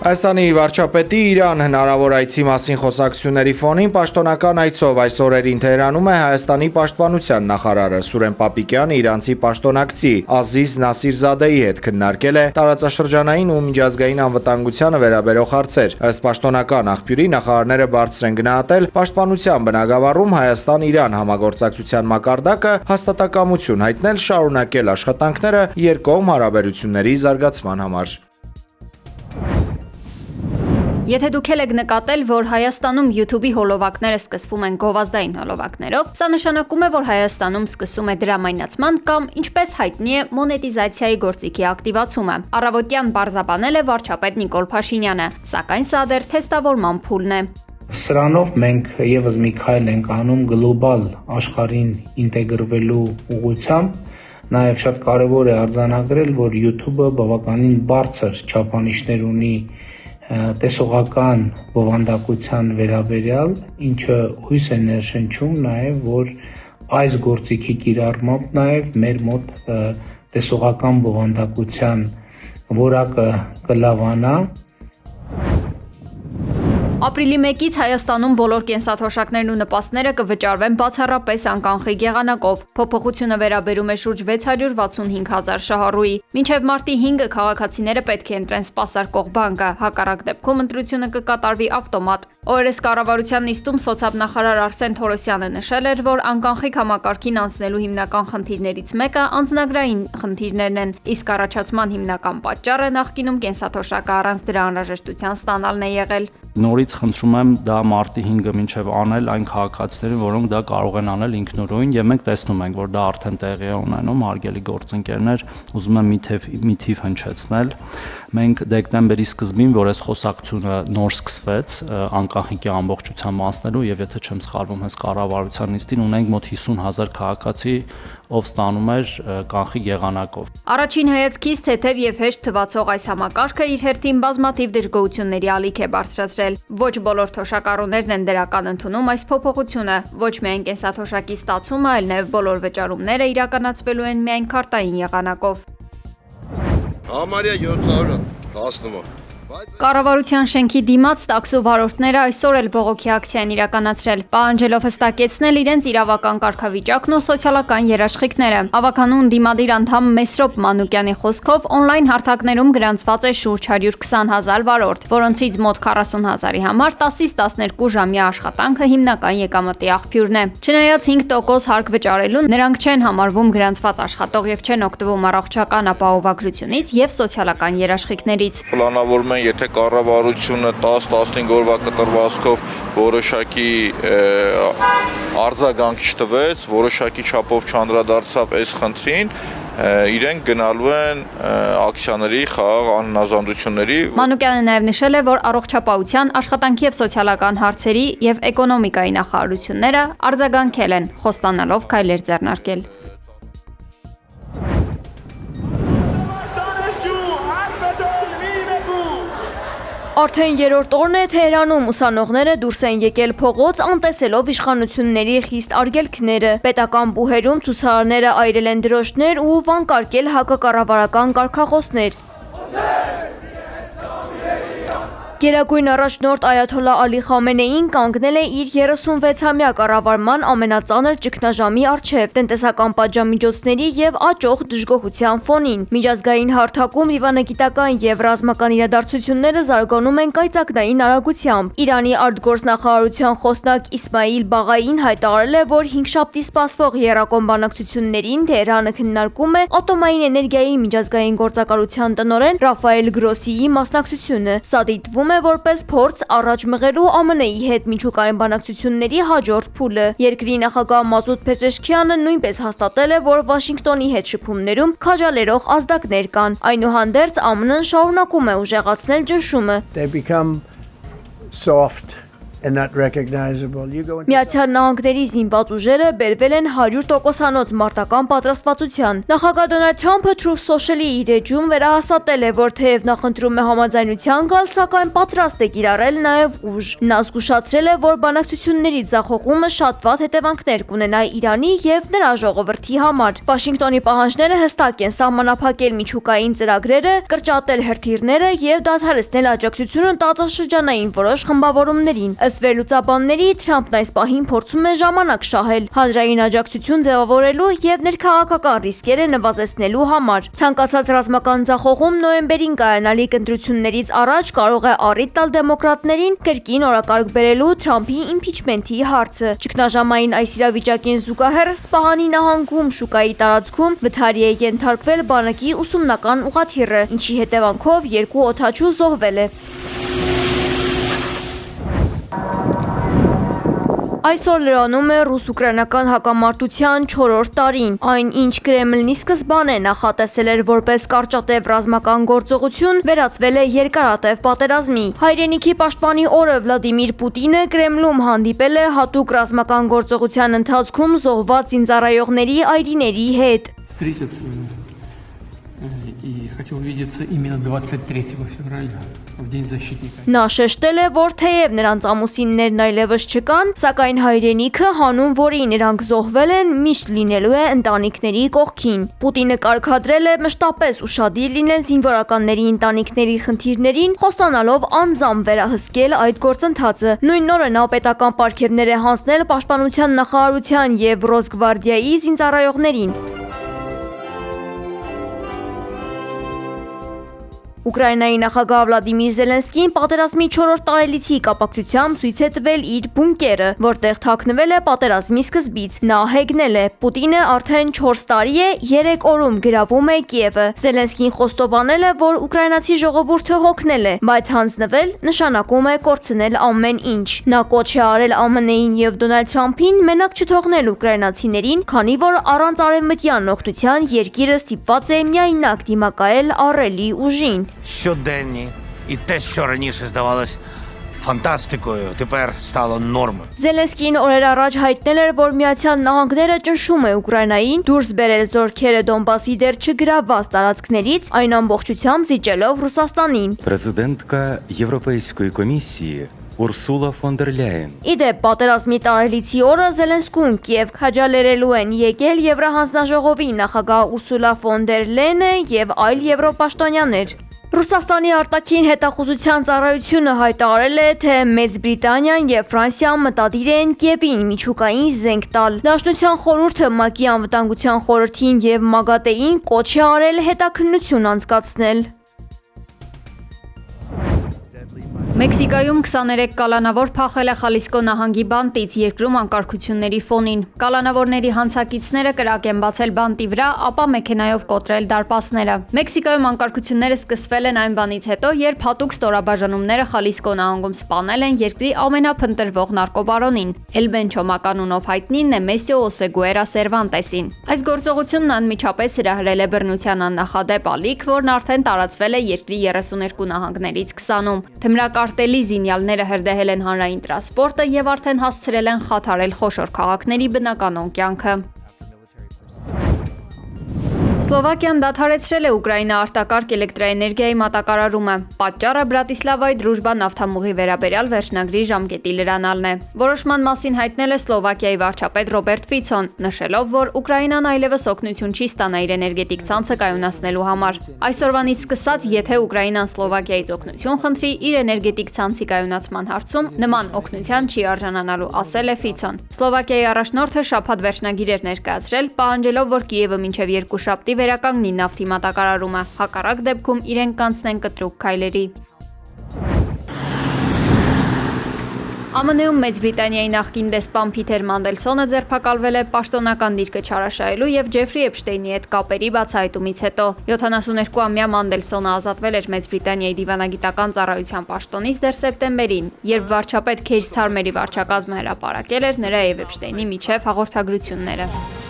Հայաստանի վարչապետի Իրան հնարավոր այցի մասին խոսակցությունների ֆոնին պաշտոնական այցով այս օրերին Թեհրանում է Հայաստանի պաշտպանության նախարարը Սուրեն Պապիկյանը իրանցի պաշտոնակցի Ազիզ Նասիրզադեի հետ քննարկել է տարածաշրջանային ու միջազգային անվտանգությանը վերաբերող հարցեր։ Ըստ պաշտոնական աղբյուրի նախարարները բարձր են գնահատել պաշտպանության բնագավառում Հայաստան-Իրան համագործակցության մակարդակը, հաստատակամություն հայտնել շարունակել աշխատանքները երկկողմ հարաբերությունների զարգացման համար։ Եթե դուք եք նկատել, որ Հայաստանում YouTube-ի հոլովակները սկսվում են գովազդային հոլովակներով, սա նշանակում է, որ Հայաստանում սկսում է դրամայնացման կամ, ինչպես հայտնի է, մոնետիզացիայի գործիքի ակտիվացումը։ Առավոտյան պարզաբանել է վարչապետ Նիկոլ Փաշինյանը, սակայն սա դեռ թեստավորման փուլն է։ Սրանով մենք եւս մի քայլ ենք անում գլոբալ աշխարհին ինտեգրվելու ուղղությամբ, նաեւ շատ կարեւոր է արձանագրել, որ YouTube-ը բավականին բարձր չափանիշներ ունի տեսողական բովանդակության վերաբերյալ, ինչը հույս է ներշնչում նաև, որ այս գործիքի կիրառմամբ նաև մեր մոտ տեսողական բովանդակության որակը կլավանա։ Ապրիլի 1-ից Հայաստանում բոլոր կենսաթոշակներն ու նպաստները կվճարվեն բացառապես անկանխիկ եղանակով։ Փոփոխությունը վերաբերում է շուրջ 665,000 շահառուի։ Մինչև մարտի 5-ը քաղաքացիները պետք է ընտրեն սպասարկող բանկը, հակառակ դեպքում ընտրությունը կկատարվի ավտոմատ։ ORS կառավարության նիստում սոցիալնախարար Արսեն Թորոսյանը նշել էր, որ անկանխիկ համակարգին անցնելու հիմնական խնդիրներից մեկը անձնագրային խնդիրներն են, իսկ առաջացման հիմնական պատճառը նախկինում կենսաթոշակը առանց դրա անհրաժեշտության ստանալն է եղել։ Նորից խնդրում եմ դա մարտի 5-ը մինչև անել այն քաղաքացիներին, որոնք դա կարող են անել ինքնուրույն, եւ մենք տեսնում ենք, որ դա արդեն տեղի է ունենում, հարգելի գործընկերներ, ուզում եմ մի թիվ հնչեցնել։ Մենք դեկտեմբերի սկզբին, որ այս խոսակցությունը նոր սկսվեց, անկանխիկի ամբողջությամբ անցնելու եւ եթե չեմ սխալվում, հենց կառավարության նիստին ունենք մոտ 50,000 քաղաքացի, ով ստանում էր կանխիկ եղանակով։ Առաջին հայացքից թեթև եւ հեշտ թվացող այս համակարգը իր հերթին բազմաթիվ դժգոհությունների ալիք է բարձրացրել։ Ոչ բոլոր թոշակառուներն են դրական ընդունում այս փոփոխությունը, ոչ միայն կենսաթոշակի ստացումը, այլ նաեւ բոլոր վճարումները իրականացվելու են միայն քարտային եղանակով։ Համարյա 710-ը Կառավարության շենքի դիմաց տաքսու վարորդները այսօր էլ բողոքի ակցիա են իրականացրել, պահանջելով հստակեցնել իրենց իրավական կարգավիճակն ու սոցիալական երաշխիքները։ Ավականուն դիմադիր անդամ Մեսրոպ Մանուկյանի խոսքով օնլայն հարթակներում գրանցված է շուրջ 120,000 վարորդ, որոնցից մոտ 40,000-ի համար 10-ից 12 ժամյա աշխատանքը հիմնական եկամտի աղբյուրն է։ Չնայած 5% հարկ վճարելուն, նրանք չեն համարվում գրանցված աշխատող եւ չեն օգտվում առողջական ապահովագրությունից եւ սոցիալական երաշխիքներից։ Պլանավորում եթե կառավարությունը 10-15 օրվա կտրվածքով որոշակի արձագանք չտվեց, որոշակի չափով չանդրադարձավ այս խնդրին, իրենք գնալու են ակցիաների, խաղաղ անհնազանդությունների։ Մանուկյանը նաև նշել է, որ առողջապահության, աշխատանքի եւ սոցիալական հարցերի եւ էկոնոմիկայի նախարարությունները արձագանքել են, խոստանալով քայլեր ձեռնարկել։ Արդեն երրորդ օրն է Թեհրանում ուսանողները դուրս են եկել փողոց, անտեսելով իշխանությունների խիստ արգելքները։ Պետական բուհերում ցուցարարները այրել են դրոշներ ու վանկարկել հակակառավարական կարգախոսներ։ Գերագույն առաջնորդ Այաթոլլա Ալի Խամենեին կանգնել է իր 36-ամյա կառավարման ամենածանր ճգնաժամի առջև տնտեսական պատժամիջոցների եւ աճող դժգոհության ֆոնին։ Միջազգային հարթակում դիվանագիտական եւ ռազմական իրադարձությունները զարգանում են կայծակնային արագությամբ։ Իրանի արտգործնախարարության խոսնակ Իսմայիլ Բաղային հայտարարել է, որ հինգշաբթի սպասվող եռակոմ բանակցություններին Թեհրանը քննարկում է ատոմային էներգիայի միջազգային գործակալության տնօրեն Ռաֆայել Գրոսիի մասնակցությունը։ Սա դիտվում որպես փորձ առաջ մղելու ԱՄՆ-ի հետ միջուկային բանակցությունների հաջորդ փուլը։ Երկրի նախագահ Մազուդ Փեզեշքյանը նույնպես հաստատել է, որ Վաշինգտոնի հետ շփումներում քաջալերող ազդակներ կան։ Այնուհանդերձ ԱՄՆ-ն շարունակում է ուժեղացնել ճնշումը։ They become soft and not recognizable. You go into Միացյալ Նահանգների զինված ուժերը բերվել են 100%-անոց մարտական պատրաստվածության։ Նախագահ Դոնալդ Թրամփը Truth Social-ի իր էջում վերահաստատել է, որ թեև նախընտրում է համաձայնության գալ, սակայն պատրաստ է կիրառել նաև ուժ։ Նա զգուշացրել է, որ բանակցությունների ձախողումը շատ վատ հետևանքներ կունենա Իրանի եւ նրա ժողովրդի համար։ Վաշինգտոնի պահանջները հստակ են՝ սահմանափակել միջուկային ծրագրերը, կրճատել հրթիռները եւ դադարեցնել աջակցությունը տարածաշրջանային որոշ խմբավորումներին։ Ըստ վերլուծաբանների, Թրամփն այս պահին փորձում է ժամանակ շահել հանրային աջակցություն ձևավորելու եւ ներքաղաքական ռիսկերը նվազեցնելու համար։ Ցանկացած ռազմական ձախողում նոյեմբերին կայանալիք ընտրություններից առաջ կարող է առիթ տալ դեմոկրատներին կրկին օրակարգ բերելու Թրամփի իմպիչմենթի հարցը։ Ճգնաժամային այս իրավիճակին զուգահեռ Սպահանի նահանգում շուկայի տարածքում վթարի է ենթարկվել բանակի ուսումնական ուղղաթիռը, ինչի հետևանքով 2 օդաչու զոհվել է։ Այսօր լրանում է ռուս-ուկրաինական հակամարտության 4-րդ տարին։ Այն, ինչ Կրեմլն ի սկզբանե նախատեսել էր որպես կարճատև ռազմական գործողություն, վերածվել է երկարատև պատերազմի։ Հայրենիքի պաշտպանի օրը Վլադիմիր Պուտինը Կրեմլում հանդիպել է հատուկ ռազմական գործողության ընթացքում զոհված զինծառայողների այրիների հետ։ И хочу увидеться именно 23 февраля, в День защитника. Նա շեշտել է, որ թեև նրանց ամուսիններն այլևս չկան, սակայն հայրենիքը, հանուն որի նրանք զոհվել են, միշտ լինելու է ընտանիքների կողքին։ Պուտինը կարգադրել է մշտապես ուշադիր լինել զինվորականների ընտանիքների խնդիրներին, խոստանալով անձամբ վերահսկել այդ գործընթացը։ Նույն օրը նա պետական պարգևներ է հանձնել պաշտպանության նախարարության եւ Ռոսգվարդիայի զինծառայողներին։ Ուկրաինայի նախագահ Վլադիմիր Զելենսկին պատերազմի 4-րդ տարելիցի կապակցությամբ ցույց է տվել իր բունկերը, որտեղ թաքնվել է պատերազմի սկզբից։ Նա հեգնել է. Պուտինը արդեն 4 տարի է 3 օրում գրավում է Կիևը։ Զելենսկին խոստովանել է, որ ուկրաինացի ժողովուրդը հոգնել է, բայց հանձնվել նշանակում է կորցնել ամեն ինչ։ Նա կոչ է արել ԱՄՆ-ին եւ Դոնալդ Թրամփին մենակ չթողնել ուկրաինացիներին, քանի որ առանց արևմտյան օգնության երկիրը ստիպված է միայնակ դիմակայել առելի ուժին։ Щоденні і те, що раніше здавалось ֆանտաստիկою, тепер стало նորմою։ Զելենսկին օրեր առաջ հայտնել էր, որ Միացյալ Նահանգները ճնշում է Ուկրաինային դուրս բերել զորքերը Դոնբասի դեռ չգրավված տարածքներից, այն ամբողջությամբ զիջելով Ռուսաստանին։ Президентка Європейської комісії Ուրսուլա ֆոն դեր Լայեն։ Իդեպ պատերազմի տարելիցի օրը Զելենսկուն Կիև քաջալերելու են եկել Եվրահանձնաժողովի նախագահ Ուրսուլա ֆոն դեր Լայենը եւ այլ եվրոպաշտոնյաներ։ Ռուսաստանի արտաքին հետախուզության ծառայությունը հայտարարել է, թե Մեծ Բրիտանիան եւ Ֆրանսիան մտադիր են Կիևին միջուկային զենք տալ։ Դաշնության խորհուրդը ՄԱԿ-ի անվտանգության խորհրդին եւ ՄԱԳԱՏԷ-ին կոչ է արել հետաքննություն անցկացնել։ Մեքսիկայում 23 կալանավոր փախել է Խալիսկո նահանգի բանտից երկրում անկարգությունների ֆոնին։ Կալանավորների հանցակիցները կրակ են բացել բանտի վրա, ապա մեքենայով կոտրել դարպասները։ Մեքսիկայում անկարգությունները սկսվել են այն բանից հետո, երբ հատուկ ստորաբաժանումները Խալիսկո նահանգում սպանել են երկրի ամենափնտրվող նարկոբարոնին՝ El Mencho մականունով հայտնի Նեմեսիո Օսեգուերա Սերվանտեսին։ Այս գործողությունն անմիջապես հրահրել է բռնության աննախադեպ ալիք, որն արդեն տարածվել է երկրի 32 նահանգներից 20-ում։ Թմրակարտելի զինյալները հրդեհել են հանրային տրանսպորտը եւ արդեն հասցրել են խաթարել խոշոր քաղաքների բնականոն կյանքը։ Սլովակիան դադարեցրել է Ուկրաինա արտակարգ էլեկտրաէներգիայի մատակարարումը։ Պատճառը Բրատիսլավայի Դրուժբա նավթամուղի վերաբերյալ վերջնագրի ժամկետի լրանալն է։ Որոշման մասին հայտնել է Սլովակիայի վարչապետ Ռոբերտ Ֆիցոն, նշելով, որ Ուկրաինան այլևս օգնություն չի ստանա իր էներգետիկ ցանցը կայունացնելու համար։ Այսօրվանից սկսած, եթե Ուկրաինան Սլովակիայից օգնություն խնդրի իր էներգետիկ ցանցի կայունացման հարցում, նման օգնության չի արժանանալու, ասել է Ֆիցոն։ Սլովակիայի առաջնորդը շաբաթ վերջնագիր էր ներկայացրել, պահանջելով, որ Կիևը մինչև 2 շաբթի վերականգնի նավթի մատակարարումը, հակառակ դեպքում իրենք կանցնեն կտրուկ քայլերի։ ԱՄՆ-ում Մեծ Բրիտանիայի նախկին դեսպան Փիթեր Մանդելսոնը ձերբակալվել է պաշտոնական դիրքը չարաշահելու եւ Ջեֆրի Էփշտեյնի հետ կապերի բացահայտումից հետո։ 72-ամյա Մանդելսոնը ազատվել էր Մեծ Բրիտանիայի դիվանագիտական ծառայության պաշտոնից դեռ սեպտեմբերին, երբ վարչապետ Քեյր Սթարմերի վարչակազմը հրապարակել էր նրա եւ Էփշտեյնի միջև հաղորդագրությունները։